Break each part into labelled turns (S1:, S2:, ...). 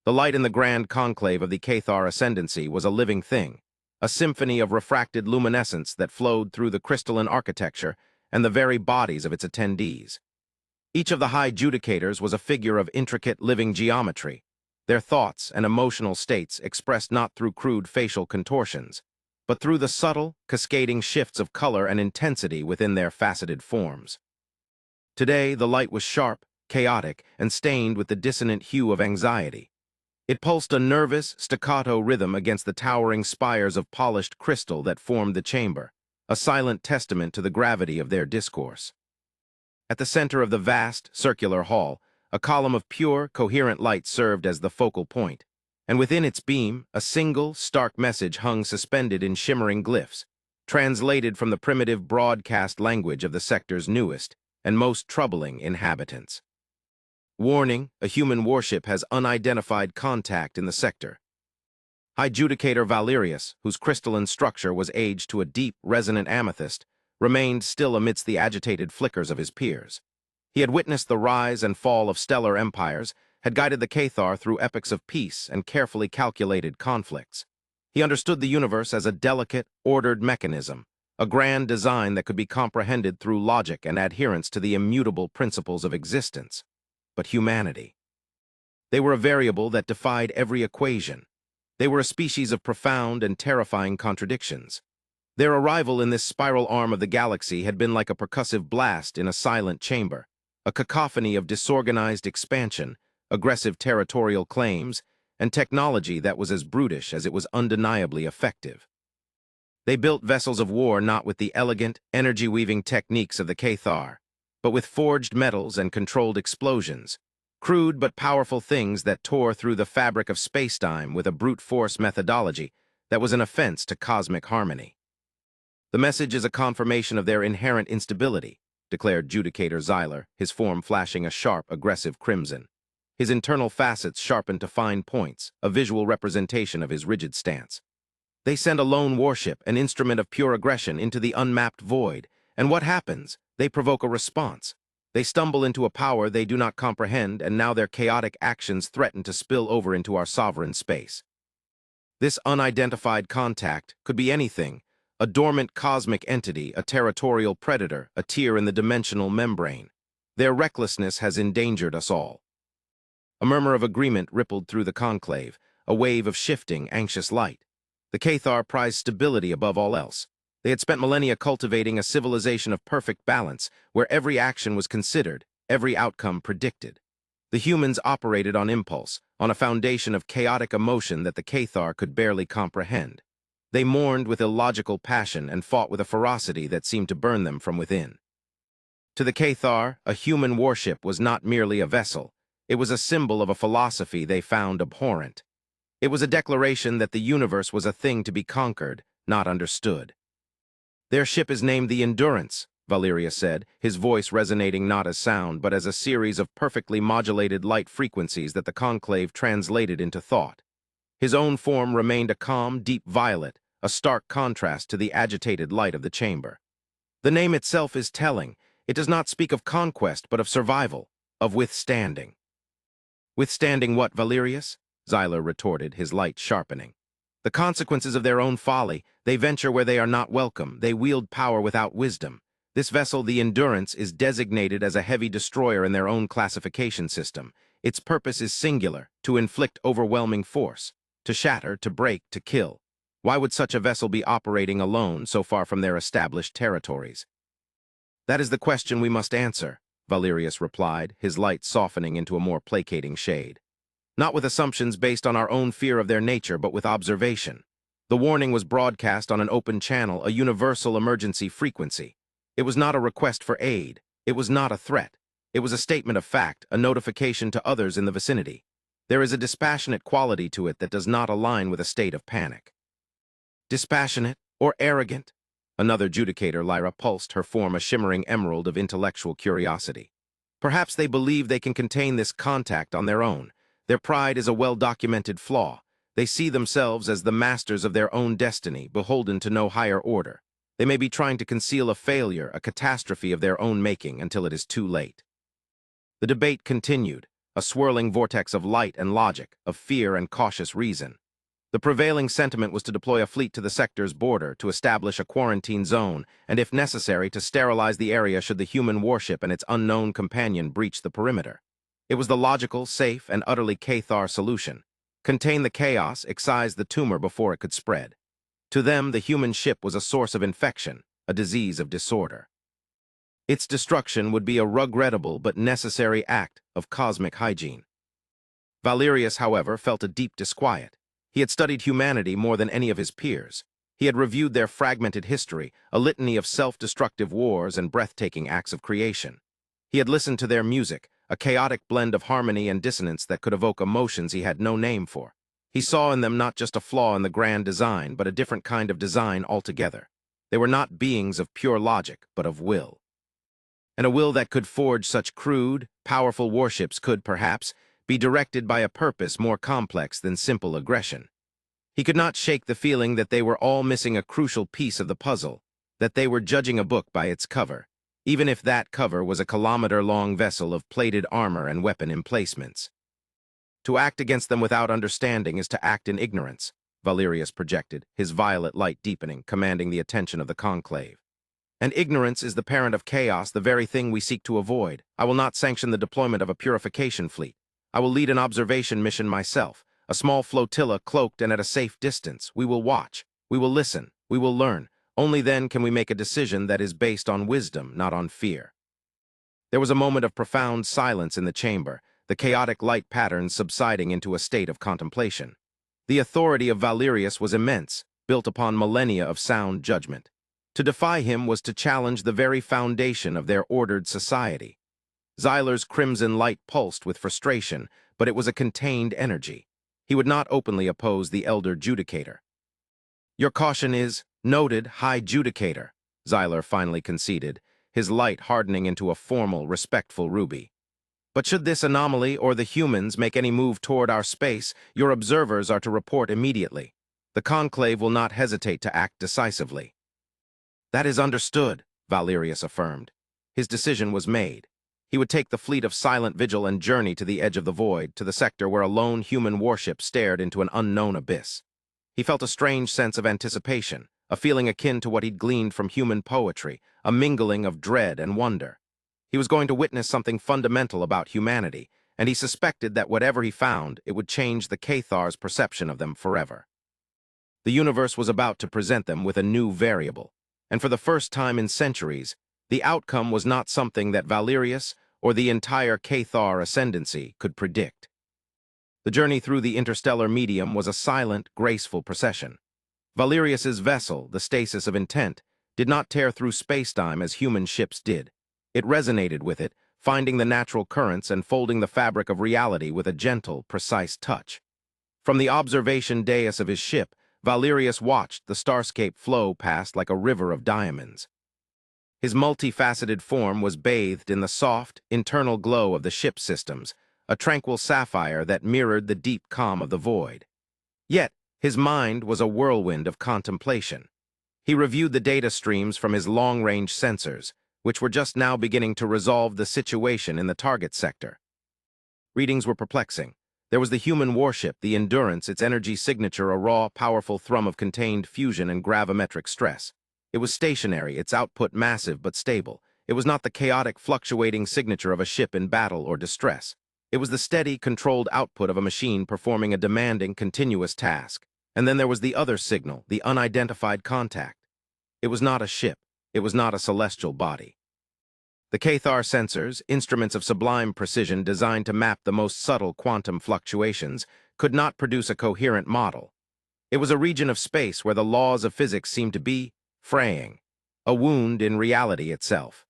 S1: The light in the grand conclave of the Cathar Ascendancy was a living thing, a symphony of refracted luminescence that flowed through the crystalline architecture and the very bodies of its attendees. Each of the high judicators was a figure of intricate living geometry, their thoughts and emotional states expressed not through crude facial contortions, but through the subtle, cascading shifts of color and intensity within their faceted forms. Today, the light was sharp, chaotic, and stained with the dissonant hue of anxiety. It pulsed a nervous, staccato rhythm against the towering spires of polished crystal that formed the chamber, a silent testament to the gravity of their discourse. At the center of the vast, circular hall, a column of pure, coherent light served as the focal point, and within its beam, a single, stark message hung suspended in shimmering glyphs, translated from the primitive broadcast language of the sector's newest and most troubling inhabitants. Warning, a human warship has unidentified contact in the sector. High Judicator Valerius, whose crystalline structure was aged to a deep, resonant amethyst, remained still amidst the agitated flickers of his peers. He had witnessed the rise and fall of stellar empires, had guided the Cathar through epochs of peace and carefully calculated conflicts. He understood the universe as a delicate, ordered mechanism, a grand design that could be comprehended through logic and adherence to the immutable principles of existence. But humanity. They were a variable that defied every equation. They were a species of profound and terrifying contradictions. Their arrival in this spiral arm of the galaxy had been like a percussive blast in a silent chamber, a cacophony of disorganized expansion, aggressive territorial claims, and technology that was as brutish as it was undeniably effective. They built vessels of war not with the elegant, energy-weaving techniques of the Cathar, but with forged metals and controlled explosions, crude but powerful things that tore through the fabric of spacetime with a brute force methodology that was an offense to cosmic harmony. The message is a confirmation of their inherent instability, declared Judicator Xyler, his form flashing a sharp, aggressive crimson. His internal facets sharpened to fine points, a visual representation of his rigid stance. They send a lone warship, an instrument of pure aggression, into the unmapped void, and what happens? They provoke a response. They stumble into a power they do not comprehend, and now their chaotic actions threaten to spill over into our sovereign space. This unidentified contact could be anything: a dormant cosmic entity, a territorial predator, a tear in the dimensional membrane. Their recklessness has endangered us all. A murmur of agreement rippled through the conclave, a wave of shifting, anxious light. The Cathar prized stability above all else. They had spent millennia cultivating a civilization of perfect balance, where every action was considered, every outcome predicted. The humans operated on impulse, on a foundation of chaotic emotion that the Cathar could barely comprehend. They mourned with illogical passion and fought with a ferocity that seemed to burn them from within. To the Cathar, a human warship was not merely a vessel. It was a symbol of a philosophy they found abhorrent. It was a declaration that the universe was a thing to be conquered, not understood. Their ship is named the Endurance, Valerius said, his voice resonating not as sound, but as a series of perfectly modulated light frequencies that the conclave translated into thought. His own form remained a calm, deep violet, a stark contrast to the agitated light of the chamber. The name itself is telling. It does not speak of conquest, but of survival, of withstanding. Withstanding what, Valerius? Xyler retorted, his light sharpening. The consequences of their own folly. They venture where they are not welcome. They wield power without wisdom. This vessel, the Endurance, is designated as a heavy destroyer in their own classification system. Its purpose is singular, to inflict overwhelming force, to shatter, to break, to kill. Why would such a vessel be operating alone so far from their established territories? That is the question we must answer, Valerius replied, his light softening into a more placating shade. Not with assumptions based on our own fear of their nature, but with observation. The warning was broadcast on an open channel, a universal emergency frequency. It was not a request for aid. It was not a threat. It was a statement of fact, a notification to others in the vicinity. There is a dispassionate quality to it that does not align with a state of panic. Dispassionate or arrogant? Another Judicator, Lyra, pulsed, her form a shimmering emerald of intellectual curiosity. Perhaps they believe they can contain this contact on their own. Their pride is a well-documented flaw. They see themselves as the masters of their own destiny, beholden to no higher order. They may be trying to conceal a failure, a catastrophe of their own making, until it is too late. The debate continued, a swirling vortex of light and logic, of fear and cautious reason. The prevailing sentiment was to deploy a fleet to the sector's border, to establish a quarantine zone, and if necessary, to sterilize the area should the human warship and its unknown companion breach the perimeter. It was the logical, safe, and utterly Cathar solution. Contain the chaos, excise the tumor before it could spread. To them, the human ship was a source of infection, a disease of disorder. Its destruction would be a regrettable but necessary act of cosmic hygiene. Valerius, however, felt a deep disquiet. He had studied humanity more than any of his peers. He had reviewed their fragmented history, a litany of self-destructive wars and breathtaking acts of creation. He had listened to their music, a chaotic blend of harmony and dissonance that could evoke emotions he had no name for. He saw in them not just a flaw in the grand design, but a different kind of design altogether. They were not beings of pure logic, but of will. And a will that could forge such crude, powerful warships could, perhaps, be directed by a purpose more complex than simple aggression. He could not shake the feeling that they were all missing a crucial piece of the puzzle, that they were judging a book by its cover, even if that cover was a kilometer-long vessel of plated armor and weapon emplacements. To act against them without understanding is to act in ignorance, Valerius projected, his violet light deepening, commanding the attention of the conclave. And ignorance is the parent of chaos, the very thing we seek to avoid. I will not sanction the deployment of a purification fleet. I will lead an observation mission myself, a small flotilla cloaked and at a safe distance. We will watch, we will listen, we will learn. Only then can we make a decision that is based on wisdom, not on fear. There was a moment of profound silence in the chamber, the chaotic light patterns subsiding into a state of contemplation. The authority of Valerius was immense, built upon millennia of sound judgment. To defy him was to challenge the very foundation of their ordered society. Xyler's crimson light pulsed with frustration, but it was a contained energy. He would not openly oppose the elder judicator. Your caution is noted, High Judicator, Xyler finally conceded, his light hardening into a formal, respectful ruby. But should this anomaly or the humans make any move toward our space, your observers are to report immediately. The conclave will not hesitate to act decisively. That is understood, Valerius affirmed. His decision was made. He would take the fleet of silent vigil and journey to the edge of the void, to the sector where a lone human warship stared into an unknown abyss. He felt a strange sense of anticipation, a feeling akin to what he'd gleaned from human poetry, a mingling of dread and wonder. He was going to witness something fundamental about humanity, and he suspected that whatever he found, it would change the Cathar's perception of them forever. The universe was about to present them with a new variable, and for the first time in centuries, the outcome was not something that Valerius or the entire Cathar ascendancy could predict. The journey through the interstellar medium was a silent, graceful procession. Valerius's vessel, the stasis of intent, did not tear through space-time as human ships did. It resonated with it, finding the natural currents and folding the fabric of reality with a gentle, precise touch. From the observation dais of his ship, Valerius watched the starscape flow past like a river of diamonds. His multifaceted form was bathed in the soft, internal glow of the ship's systems, a tranquil sapphire that mirrored the deep calm of the void. Yet, his mind was a whirlwind of contemplation. He reviewed the data streams from his long-range sensors, which were just now beginning to resolve the situation in the target sector. Readings were perplexing. There was the human warship, the Endurance, its energy signature a raw, powerful thrum of contained fusion and gravimetric stress. It was stationary, its output massive but stable. It was not the chaotic, fluctuating signature of a ship in battle or distress. It was the steady, controlled output of a machine performing a demanding, continuous task. And then there was the other signal, the unidentified contact. It was not a ship. It was not a celestial body. The Cathar sensors, instruments of sublime precision designed to map the most subtle quantum fluctuations, could not produce a coherent model. It was a region of space where the laws of physics seemed to be fraying, a wound in reality itself.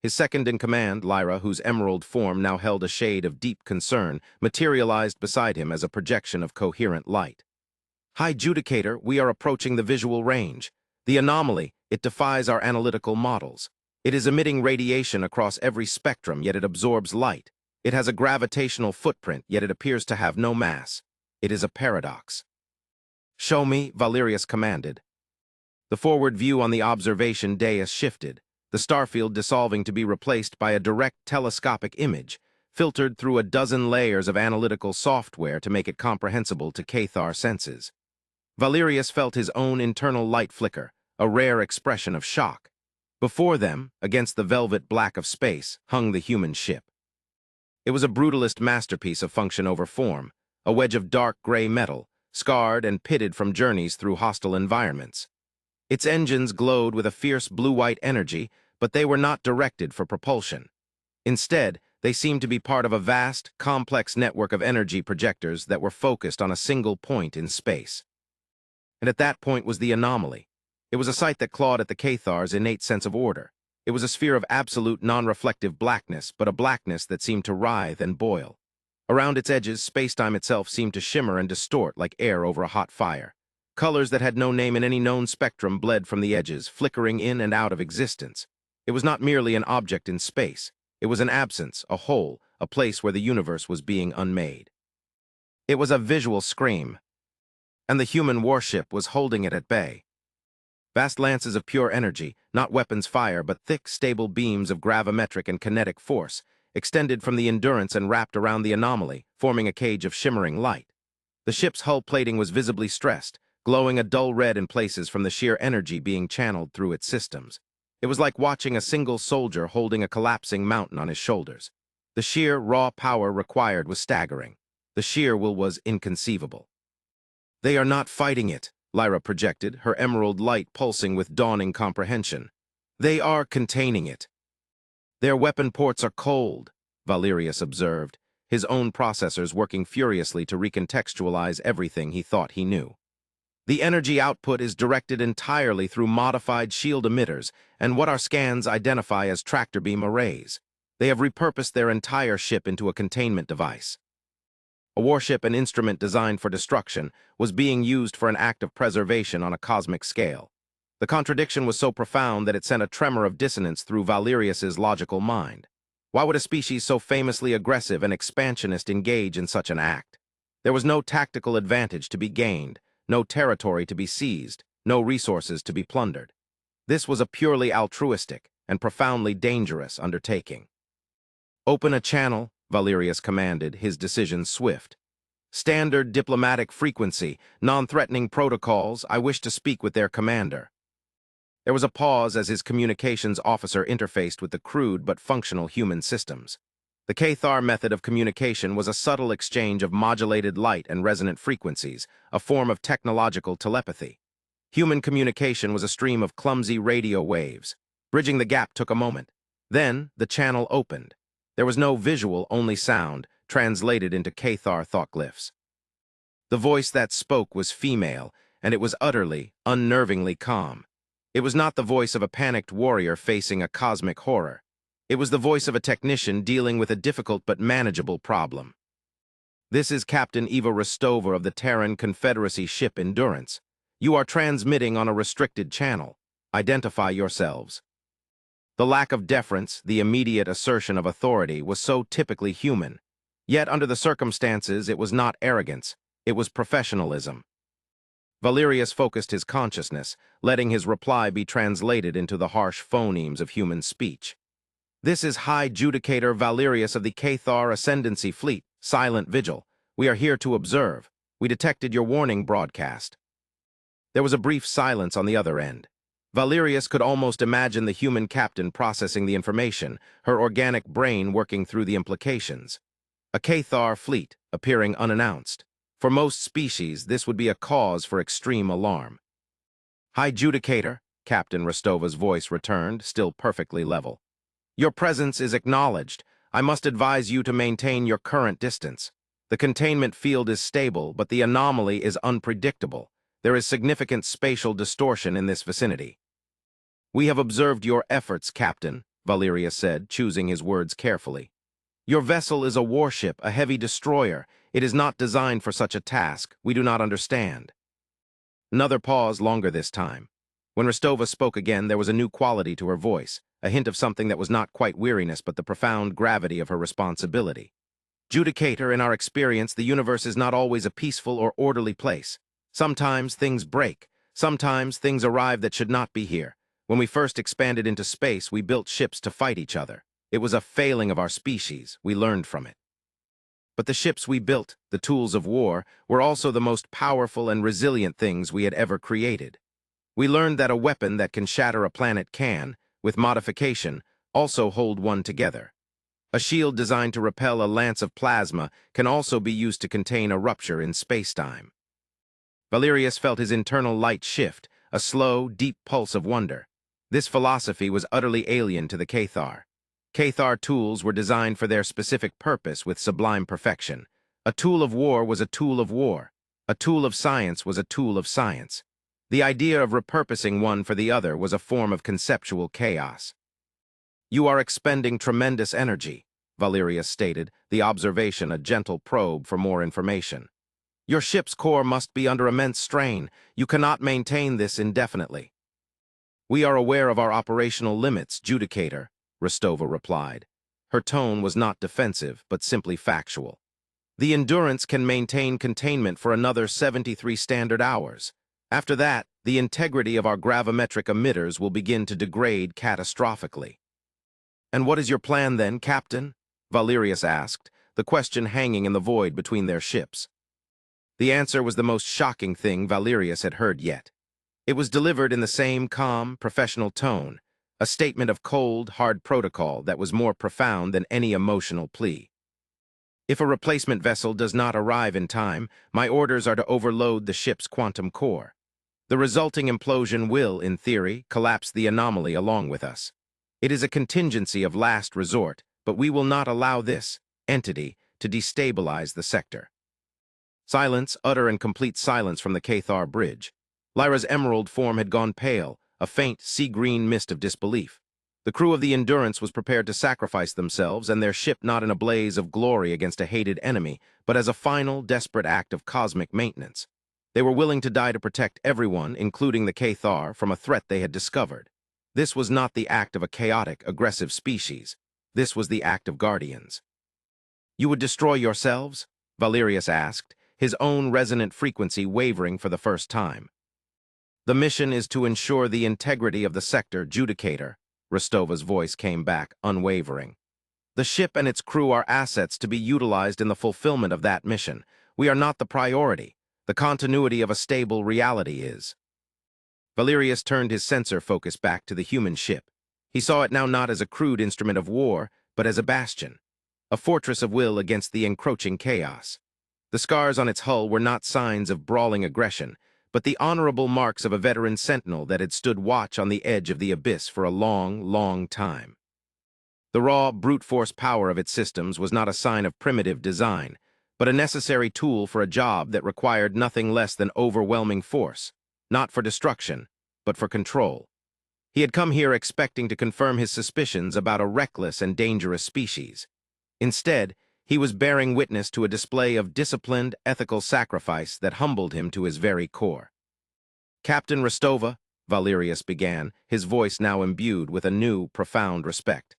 S1: His second-in-command, Lyra, whose emerald form now held a shade of deep concern, materialized beside him as a projection of coherent light. High Judicator, we are approaching the visual range. The anomaly, it defies our analytical models. It is emitting radiation across every spectrum, yet it absorbs light. It has a gravitational footprint, yet it appears to have no mass. It is a paradox. Show me, Valerius commanded. The forward view on the observation dais shifted, the starfield dissolving to be replaced by a direct telescopic image, filtered through a dozen layers of analytical software to make it comprehensible to Cathar senses. Valerius felt his own internal light flicker, a rare expression of shock. Before them, against the velvet black of space, hung the human ship. It was a brutalist masterpiece of function over form, a wedge of dark gray metal, scarred and pitted from journeys through hostile environments. Its engines glowed with a fierce blue-white energy, but they were not directed for propulsion. Instead, they seemed to be part of a vast, complex network of energy projectors that were focused on a single point in space. And at that point was the anomaly. It was a sight that clawed at the Cathar's innate sense of order. It was a sphere of absolute, non-reflective blackness, but a blackness that seemed to writhe and boil. Around its edges, space-time itself seemed to shimmer and distort like air over a hot fire. Colors that had no name in any known spectrum bled from the edges, flickering in and out of existence. It was not merely an object in space. It was an absence, a hole, a place where the universe was being unmade. It was a visual scream, and the human warship was holding it at bay. Vast lances of pure energy, not weapons fire, but thick, stable beams of gravimetric and kinetic force, extended from the endurance and wrapped around the anomaly, forming a cage of shimmering light. The ship's hull plating was visibly stressed, glowing a dull red in places from the sheer energy being channeled through its systems. It was like watching a single soldier holding a collapsing mountain on his shoulders. The sheer, raw power required was staggering. The sheer will was inconceivable. "They are not fighting it," Lyra projected, her emerald light pulsing with dawning comprehension. "They are containing it." "Their weapon ports are cold," Valerius observed, his own processors working furiously to recontextualize everything he thought he knew. "The energy output is directed entirely through modified shield emitters and what our scans identify as tractor beam arrays. They have repurposed their entire ship into a containment device." A warship and instrument designed for destruction was being used for an act of preservation on a cosmic scale. The contradiction was so profound that it sent a tremor of dissonance through Valerius's logical mind. Why would a species so famously aggressive and expansionist engage in such an act? There was no tactical advantage to be gained, no territory to be seized, no resources to be plundered. This was a purely altruistic and profoundly dangerous undertaking. "Open a channel," Valerius commanded, his decision swift. "Standard diplomatic frequency, non-threatening protocols. I wish to speak with their commander." There was a pause as his communications officer interfaced with the crude but functional human systems. The Cathar method of communication was a subtle exchange of modulated light and resonant frequencies, a form of technological telepathy. Human communication was a stream of clumsy radio waves. Bridging the gap took a moment. Then, the channel opened. There was no visual, only sound, translated into Cathar thought glyphs. The voice that spoke was female, and it was utterly, unnervingly calm. It was not the voice of a panicked warrior facing a cosmic horror. It was the voice of a technician dealing with a difficult but manageable problem. "This is Captain Eva Rostova of the Terran Confederacy ship Endurance. You are transmitting on a restricted channel. Identify yourselves." The lack of deference, the immediate assertion of authority, was so typically human. Yet, under the circumstances, it was not arrogance. It was professionalism. Valerius focused his consciousness, letting his reply be translated into the harsh phonemes of human speech. "This is High Judicator Valerius of the Cathar Ascendancy Fleet, Silent Vigil. We are here to observe. We detected your warning broadcast." There was a brief silence on the other end. Valerius could almost imagine the human captain processing the information, her organic brain working through the implications. A Cathar fleet, appearing unannounced. For most species, this would be a cause for extreme alarm. "High Judicator," Captain Rostova's voice returned, still perfectly level. "Your presence is acknowledged. I must advise you to maintain your current distance. The containment field is stable, but the anomaly is unpredictable. There is significant spatial distortion in this vicinity." "We have observed your efforts, Captain," Valerius said, choosing his words carefully. "Your vessel is a warship, a heavy destroyer. It is not designed for such a task. We do not understand." Another pause, longer this time. When Rostova spoke again, there was a new quality to her voice, a hint of something that was not quite weariness but the profound gravity of her responsibility. "Judicator, in our experience, the universe is not always a peaceful or orderly place. Sometimes things break. Sometimes things arrive that should not be here. When we first expanded into space, we built ships to fight each other. It was a failing of our species. We learned from it. But the ships we built, the tools of war, were also the most powerful and resilient things we had ever created. We learned that a weapon that can shatter a planet can, with modification, also hold one together. A shield designed to repel a lance of plasma can also be used to contain a rupture in spacetime. Valerius felt his internal light shift, a slow, deep pulse of wonder. This philosophy was utterly alien to the Cathar. Cathar tools were designed for their specific purpose with sublime perfection. A tool of war was a tool of war. A tool of science was a tool of science. The idea of repurposing one for the other was a form of conceptual chaos. "You are expending tremendous energy," Valerius stated, the observation a gentle probe for more information. "Your ship's core must be under immense strain. You cannot maintain this indefinitely." "We are aware of our operational limits, Judicator," Rostova replied. Her tone was not defensive, but simply factual. "The Endurance can maintain containment for another 73 standard hours. After that, the integrity of our gravimetric emitters will begin to degrade catastrophically." "And what is your plan then, Captain?" Valerius asked, the question hanging in the void between their ships. The answer was the most shocking thing Valerius had heard yet. It was delivered in the same calm, professional tone, a statement of cold, hard protocol that was more profound than any emotional plea. "If a replacement vessel does not arrive in time, my orders are to overload the ship's quantum core. The resulting implosion will, in theory, collapse the anomaly along with us. It is a contingency of last resort, but we will not allow this entity to destabilize the sector." Silence, utter and complete silence from the Cathar bridge. Lyra's emerald form had gone pale, a faint sea-green mist of disbelief. The crew of the Endurance was prepared to sacrifice themselves and their ship not in a blaze of glory against a hated enemy, but as a final, desperate act of cosmic maintenance. They were willing to die to protect everyone, including the Cathar, from a threat they had discovered. This was not the act of a chaotic, aggressive species. This was the act of guardians. "You would destroy yourselves?" Valerius asked, his own resonant frequency wavering for the first time. "The mission is to ensure the integrity of the sector, Judicator," Rostova's voice came back, unwavering. "The ship and its crew are assets to be utilized in the fulfillment of that mission. We are not the priority. The continuity of a stable reality is." Valerius turned his sensor focus back to the human ship. He saw it now not as a crude instrument of war, but as a bastion, a fortress of will against the encroaching chaos. The scars on its hull were not signs of brawling aggression, but the honorable marks of a veteran sentinel that had stood watch on the edge of the abyss for a long, long time. The raw, brute force power of its systems was not a sign of primitive design, but a necessary tool for a job that required nothing less than overwhelming force, not for destruction, but for control. He had come here expecting to confirm his suspicions about a reckless and dangerous species. Instead, he was bearing witness to a display of disciplined, ethical sacrifice that humbled him to his very core. "Captain Rostova," Valerius began, his voice now imbued with a new, profound respect.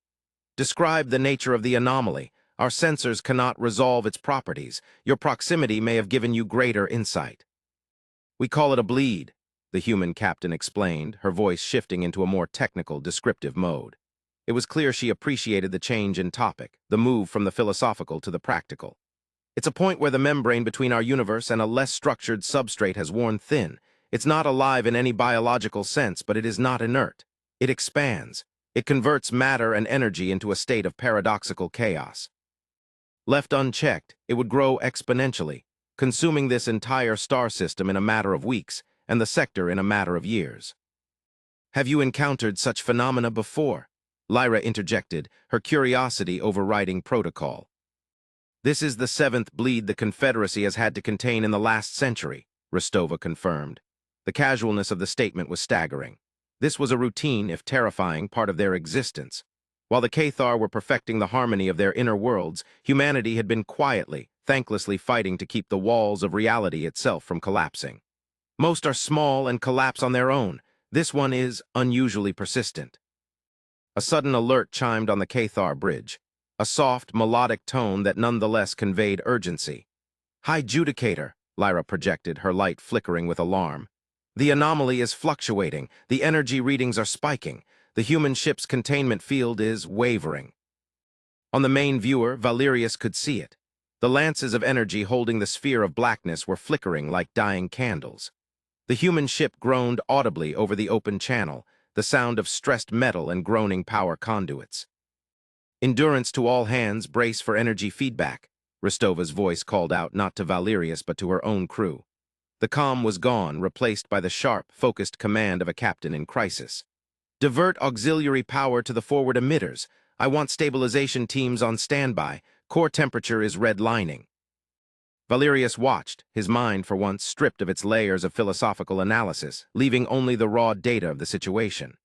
S1: "Describe the nature of the anomaly. Our sensors cannot resolve its properties. Your proximity may have given you greater insight." "We call it a bleed," the human captain explained, her voice shifting into a more technical, descriptive mode. It was clear she appreciated the change in topic, the move from the philosophical to the practical. "It's a point where the membrane between our universe and a less structured substrate has worn thin. It's not alive in any biological sense, but it is not inert. It expands. It converts matter and energy into a state of paradoxical chaos. Left unchecked, it would grow exponentially, consuming this entire star system in a matter of weeks, and the sector in a matter of years." "Have you encountered such phenomena before?" Lyra interjected, her curiosity overriding protocol. "This is the 7th bleed the Confederacy has had to contain in the last century," Rostova confirmed. The casualness of the statement was staggering. This was a routine, if terrifying, part of their existence. While the Cathar were perfecting the harmony of their inner worlds, humanity had been quietly, thanklessly fighting to keep the walls of reality itself from collapsing. Most are small and collapse on their own. This one is unusually persistent. A sudden alert chimed on the Cathar bridge, a soft, melodic tone that nonetheless conveyed urgency. "High Judicator," Lyra projected, her light flickering with alarm. "The anomaly is fluctuating. The energy readings are spiking. The human ship's containment field is wavering." On the main viewer, Valerius could see it. The lances of energy holding the sphere of blackness were flickering like dying candles. The human ship groaned audibly over the open channel, the sound of stressed metal and groaning power conduits. "Endurance to all hands, brace for energy feedback," Rostova's voice called out not to Valerius but to her own crew. The comm was gone, replaced by the sharp, focused command of a captain in crisis. "Divert auxiliary power to the forward emitters. I want stabilization teams on standby. Core temperature is redlining." Valerius watched, his mind for once stripped of its layers of philosophical analysis, leaving only the raw data of the situation.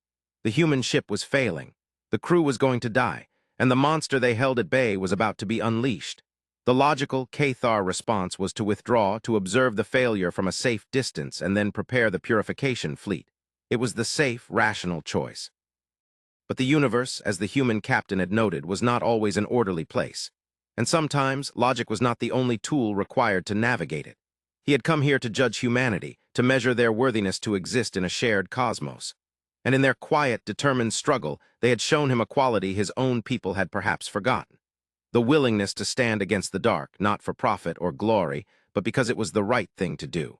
S1: The human ship was failing, the crew was going to die, and the monster they held at bay was about to be unleashed. The logical Cathar response was to withdraw, to observe the failure from a safe distance, and then prepare the purification fleet. It was the safe, rational choice. But the universe, as the human captain had noted, was not always an orderly place. And sometimes, logic was not the only tool required to navigate it. He had come here to judge humanity, to measure their worthiness to exist in a shared cosmos. And in their quiet, determined struggle, they had shown him a quality his own people had perhaps forgotten. The willingness to stand against the dark, not for profit or glory, but because it was the right thing to do.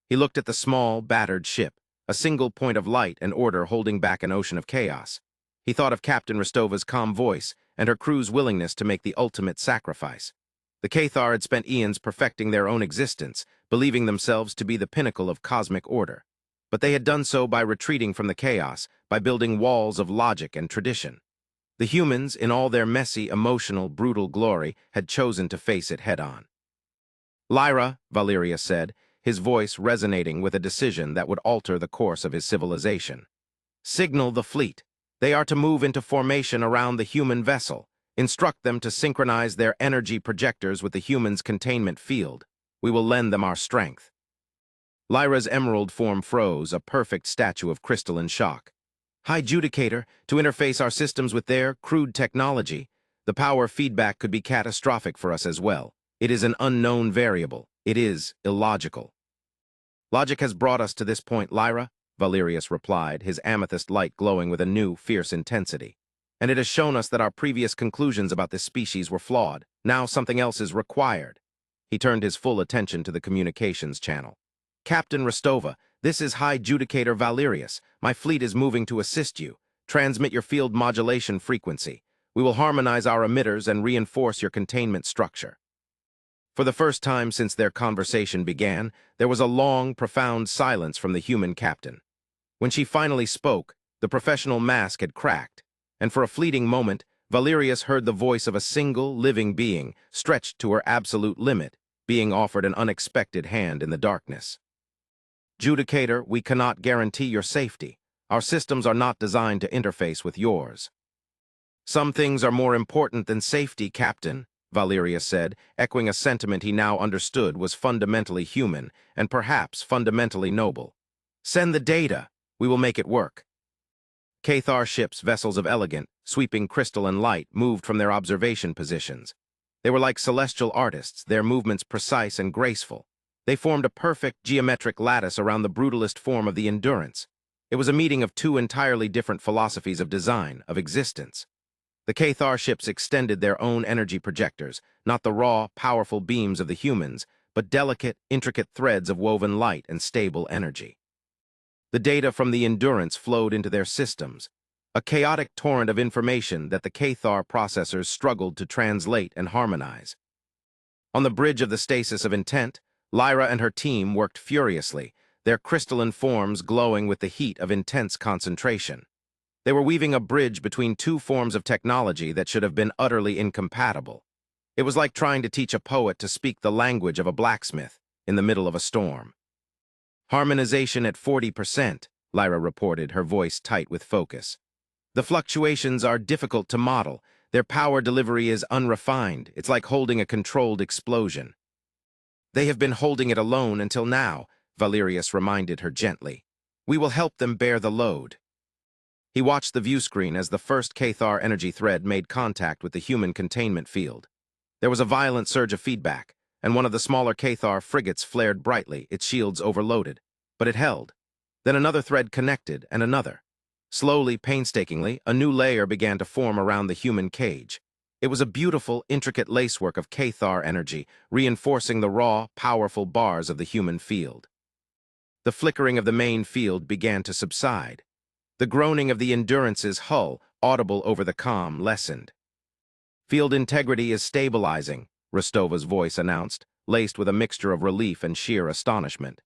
S1: He looked at the small, battered ship, a single point of light and order holding back an ocean of chaos. He thought of Captain Rostova's calm voice and her crew's willingness to make the ultimate sacrifice. The Cathar had spent eons perfecting their own existence, believing themselves to be the pinnacle of cosmic order. But they had done so by retreating from the chaos, by building walls of logic and tradition. The humans, in all their messy, emotional, brutal glory, had chosen to face it head-on. "Lyra," Valerius said, his voice resonating with a decision that would alter the course of his civilization. "Signal the fleet. They are to move into formation around the human vessel. Instruct them to synchronize their energy projectors with the human's containment field. We will lend them our strength." Lyra's emerald form froze, a perfect statue of crystalline shock. "High Judicator, to interface our systems with their crude technology. The power feedback could be catastrophic for us as well. It is an unknown variable. It is illogical." "Logic has brought us to this point, Lyra," Valerius replied, his amethyst light glowing with a new, fierce intensity. "And it has shown us that our previous conclusions about this species were flawed. Now something else is required." He turned his full attention to the communications channel. "Captain Rostova, this is High Judicator Valerius. My fleet is moving to assist you. Transmit your field modulation frequency. We will harmonize our emitters and reinforce your containment structure." For the first time since their conversation began, there was a long, profound silence from the human captain. When she finally spoke, the professional mask had cracked, and for a fleeting moment, Valerius heard the voice of a single, living being, stretched to her absolute limit, being offered an unexpected hand in the darkness. "Judicator, we cannot guarantee your safety. Our systems are not designed to interface with yours." "Some things are more important than safety, Captain," Valerius said, echoing a sentiment he now understood was fundamentally human and perhaps fundamentally noble. "Send the data. We will make it work." Cathar ships, vessels of elegant, sweeping crystalline light, moved from their observation positions. They were like celestial artists, their movements precise and graceful. They formed a perfect geometric lattice around the brutalist form of the Endurance. It was a meeting of two entirely different philosophies of design, of existence. The Cathar ships extended their own energy projectors, not the raw, powerful beams of the humans, but delicate, intricate threads of woven light and stable energy. The data from the Endurance flowed into their systems, a chaotic torrent of information that the Cathar processors struggled to translate and harmonize. On the bridge of the stasis of intent, Lyra and her team worked furiously, their crystalline forms glowing with the heat of intense concentration. They were weaving a bridge between two forms of technology that should have been utterly incompatible. It was like trying to teach a poet to speak the language of a blacksmith in the middle of a storm. "Harmonization at 40%, Lyra reported, her voice tight with focus. "The fluctuations are difficult to model. Their power delivery is unrefined. It's like holding a controlled explosion." "They have been holding it alone until now," Valerius reminded her gently. "We will help them bear the load." He watched the viewscreen as the first Cathar energy thread made contact with the human containment field. There was a violent surge of feedback, and one of the smaller Cathar frigates flared brightly, its shields overloaded. But it held. Then another thread connected, and another. Slowly, painstakingly, a new layer began to form around the human cage. It was a beautiful, intricate lacework of Cathar energy, reinforcing the raw, powerful bars of the human field. The flickering of the main field began to subside. The groaning of the Endurance's hull, audible over the comm, lessened. "Field integrity is stabilizing," Rostova's voice announced, laced with a mixture of relief and sheer astonishment.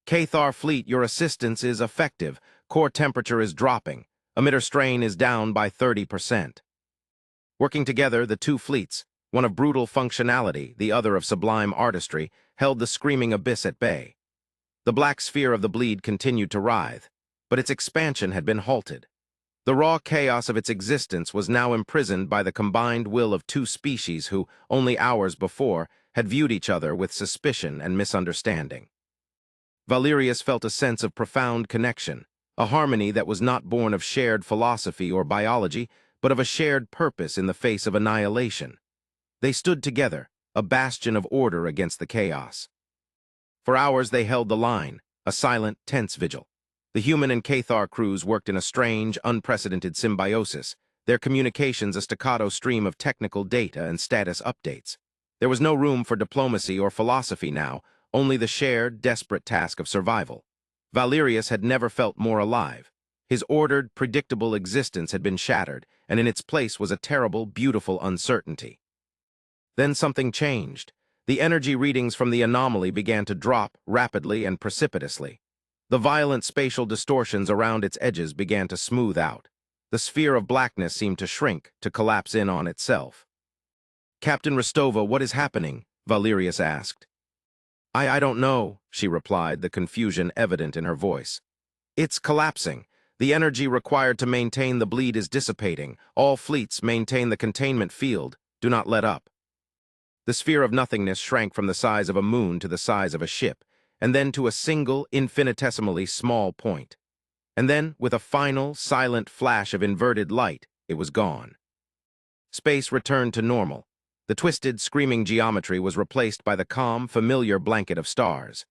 S1: "Cathar fleet, your assistance is effective. Core temperature is dropping. Emitter strain is down by 30%. Working together, the two fleets, one of brutal functionality, the other of sublime artistry, held the screaming abyss at bay. The black sphere of the bleed continued to writhe, but its expansion had been halted. The raw chaos of its existence was now imprisoned by the combined will of two species who, only hours before, had viewed each other with suspicion and misunderstanding. Valerius felt a sense of profound connection, a harmony that was not born of shared philosophy or biology, but of a shared purpose in the face of annihilation. They stood together, a bastion of order against the chaos. For hours they held the line, a silent, tense vigil. The human and Cathar crews worked in a strange, unprecedented symbiosis, their communications a staccato stream of technical data and status updates. There was no room for diplomacy or philosophy now, only the shared, desperate task of survival. Valerius had never felt more alive. His ordered, predictable existence had been shattered, and in its place was a terrible, beautiful uncertainty. Then something changed. The energy readings from the anomaly began to drop rapidly and precipitously. The violent spatial distortions around its edges began to smooth out. The sphere of blackness seemed to shrink, to collapse in on itself. "Captain Rostova, what is happening?" Valerius asked. I don't know," she replied, the confusion evident in her voice. "It's collapsing. The energy required to maintain the bleed is dissipating. All fleets maintain the containment field. Do not let up." The sphere of nothingness shrank from the size of a moon to the size of a ship, and then to a single, infinitesimally small point. And then, with a final, silent flash of inverted light, it was gone. Space returned to normal. The twisted, screaming geometry was replaced by the calm, familiar blanket of stars.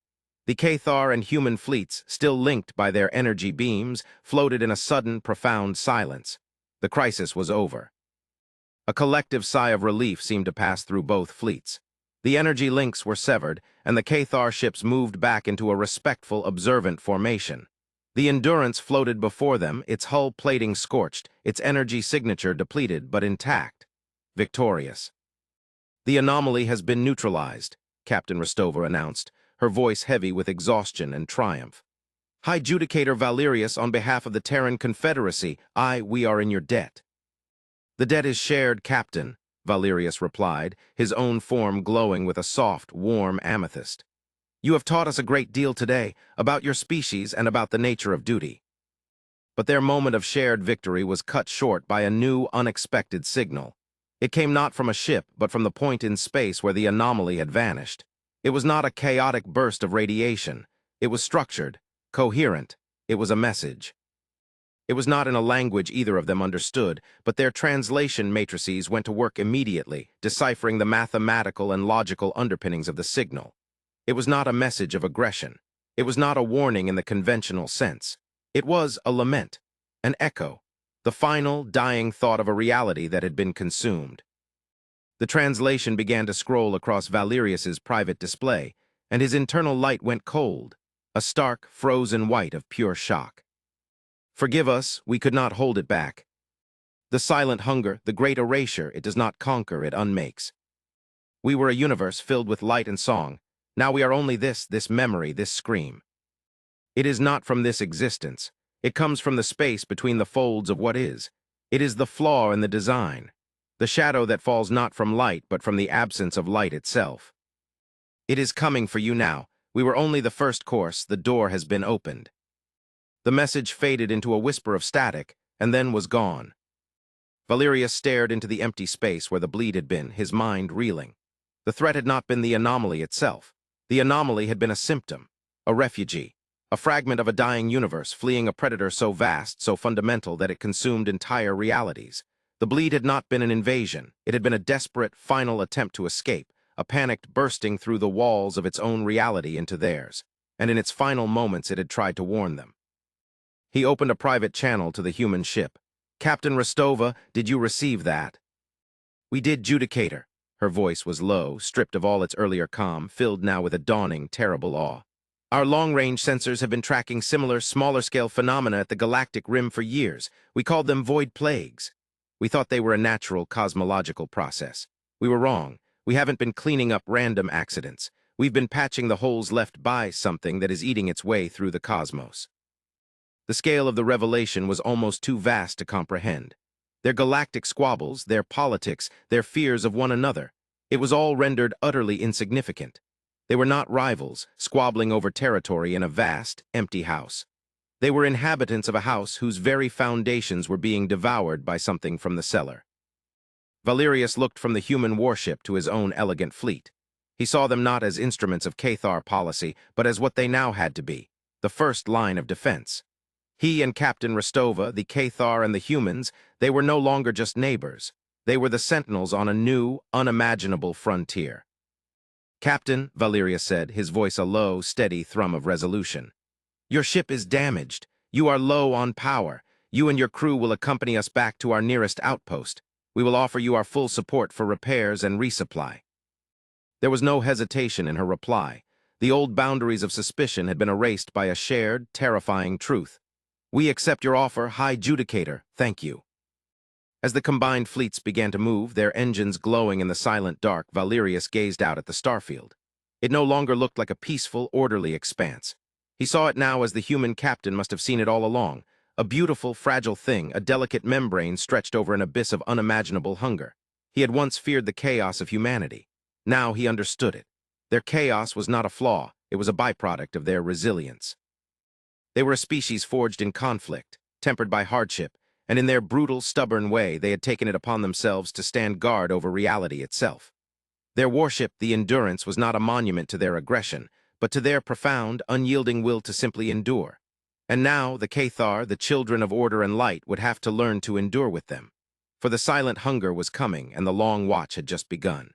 S1: The Cathar and human fleets, still linked by their energy beams, floated in a sudden, profound silence. The crisis was over. A collective sigh of relief seemed to pass through both fleets. The energy links were severed, and the Cathar ships moved back into a respectful, observant formation. The Endurance floated before them, its hull plating scorched, its energy signature depleted but intact. Victorious. "The anomaly has been neutralized," Captain Rostova announced, her voice heavy with exhaustion and triumph. "High Judicator Valerius, on behalf of the Terran Confederacy, we are in your debt." "The debt is shared, Captain," Valerius replied, his own form glowing with a soft, warm amethyst. "You have taught us a great deal today, about your species and about the nature of duty." But their moment of shared victory was cut short by a new, unexpected signal. It came not from a ship, but from the point in space where the anomaly had vanished. It was not a chaotic burst of radiation. It was structured, coherent. It was a message. It was not in a language either of them understood, but their translation matrices went to work immediately, deciphering the mathematical and logical underpinnings of the signal. It was not a message of aggression. It was not a warning in the conventional sense. It was a lament, an echo, the final, dying thought of a reality that had been consumed. The translation began to scroll across Valerius's private display, and his internal light went cold, a stark, frozen white of pure shock. "Forgive us, we could not hold it back. The silent hunger, the great erasure, it does not conquer, it unmakes. We were a universe filled with light and song. Now we are only this memory, this scream. It is not from this existence. It comes from the space between the folds of what is. It is the flaw in the design, the shadow that falls not from light, but from the absence of light itself. It is coming for you now. We were only the first course, the door has been opened." The message faded into a whisper of static, and then was gone. Valerius stared into the empty space where the bleed had been, his mind reeling. The threat had not been the anomaly itself. The anomaly had been a symptom, a refugee, a fragment of a dying universe fleeing a predator so vast, so fundamental that it consumed entire realities. The bleed had not been an invasion. It had been a desperate, final attempt to escape, a panicked bursting through the walls of its own reality into theirs. And in its final moments it had tried to warn them. He opened a private channel to the human ship. "Captain Rostova, did you receive that?" We did, Judicator. Her voice was low, stripped of all its earlier calm, filled now with a dawning, terrible awe. Our long-range sensors have been tracking similar, smaller-scale phenomena at the galactic rim for years. We called them void plagues. We thought they were a natural cosmological process. We were wrong. We haven't been cleaning up random accidents. We've been patching the holes left by something that is eating its way through the cosmos. The scale of the revelation was almost too vast to comprehend. Their galactic squabbles, their politics, their fears of one another, it was all rendered utterly insignificant. They were not rivals, squabbling over territory in a vast, empty house. They were inhabitants of a house whose very foundations were being devoured by something from the cellar. Valerius looked from the human warship to his own elegant fleet. He saw them not as instruments of Cathar policy, but as what they now had to be, the first line of defense. He and Captain Rostova, the Cathar and the humans, they were no longer just neighbors. They were the sentinels on a new, unimaginable frontier. "Captain," Valerius said, his voice a low, steady thrum of resolution. "Your ship is damaged. You are low on power. You and your crew will accompany us back to our nearest outpost. We will offer you our full support for repairs and resupply." There was no hesitation in her reply. The old boundaries of suspicion had been erased by a shared, terrifying truth. "We accept your offer, High Judicator. Thank you." As the combined fleets began to move, their engines glowing in the silent dark, Valerius gazed out at the starfield. It no longer looked like a peaceful, orderly expanse. He saw it now as the human captain must have seen it all along, a beautiful, fragile thing, a delicate membrane stretched over an abyss of unimaginable hunger. He had once feared the chaos of humanity. Now he understood it. Their chaos was not a flaw, it was a byproduct of their resilience. They were a species forged in conflict, tempered by hardship, and in their brutal, stubborn way they had taken it upon themselves to stand guard over reality itself. Their warship, the Endurance, was not a monument to their aggression, but to their profound, unyielding will to simply endure. And now the Cathar, the children of order and light, would have to learn to endure with them. For the silent hunger was coming, and the long watch had just begun.